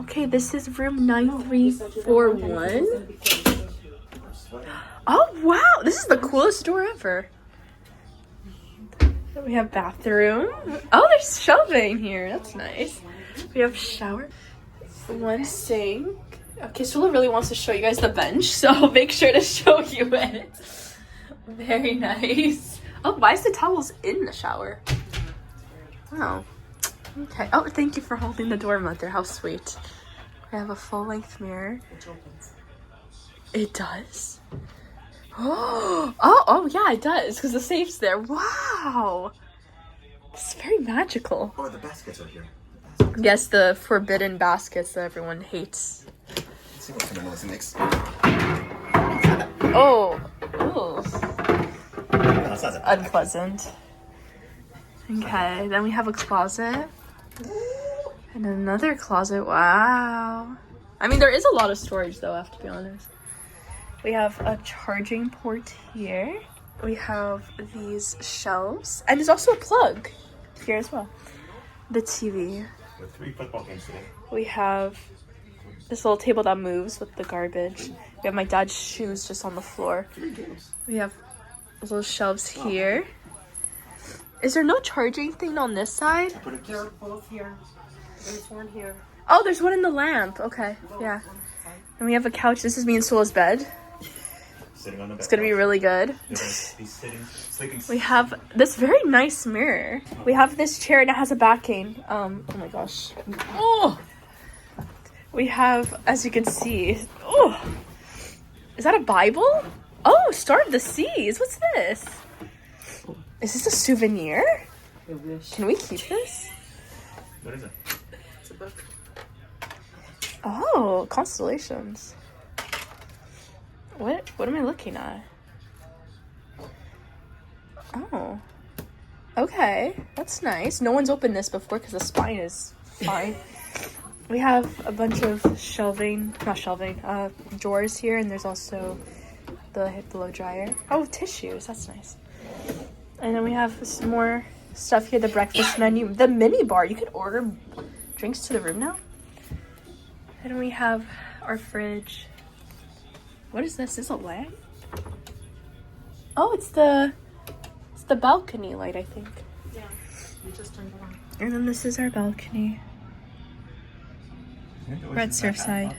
Okay, this is room 9341. Oh, wow. This is the coolest door ever. We have bathroom. Oh, there's shelving here. That's nice. We have shower. One sink. Okay, Sula really wants to show you guys the bench, so I'll make sure to show you it. Very nice. Oh, why is the towels in the shower? Oh. Okay. Oh, thank you for holding the door, Mother. How sweet. We have a full-length mirror. It does? Oh, yeah, it does, because the safe's there. Wow. It's very magical. Oh, the baskets are here. Yes, the forbidden baskets that everyone hates. Let's see what's in the mix. Oh. Unpleasant. Okay, then we have a closet. And another closet. Wow. I mean, there is a lot of storage, though, I have to be honest. We have a charging port here. We have these shelves. And there's also a plug here as well. The TV. With 3 football games today. We have this little table that moves with the garbage. We have my dad's shoes just on the floor. 3 games. We have little shelves here. Is there no charging thing on this side? They're both here. There's one here. Oh, there's one in the lamp. Okay, yeah. And we have a couch. This is me and Sula's bed. Sitting on the bed. It's gonna be really good. They're gonna be sleeping. We have this very nice mirror. We have this chair and it has a backing. Oh my gosh. Oh! We have, as you can see, oh! Is that a Bible? Oh, Star of the Seas. What's this? Is this a souvenir? I wish. Can we keep this? What is it? It's a book. Oh, constellations. What am I looking at? Oh. Okay, that's nice. No one's opened this before because the spine is fine. We have a bunch of drawers here, and there's also the blow dryer. Oh, tissues, that's nice. And then we have some more stuff here, the breakfast menu, the mini bar. You could order drinks to the room now. And we have our fridge. What is this? Is it a lamp? Oh, it's the balcony light, I think. Yeah, you just turned it on. And then this is our balcony. We're at Surfside.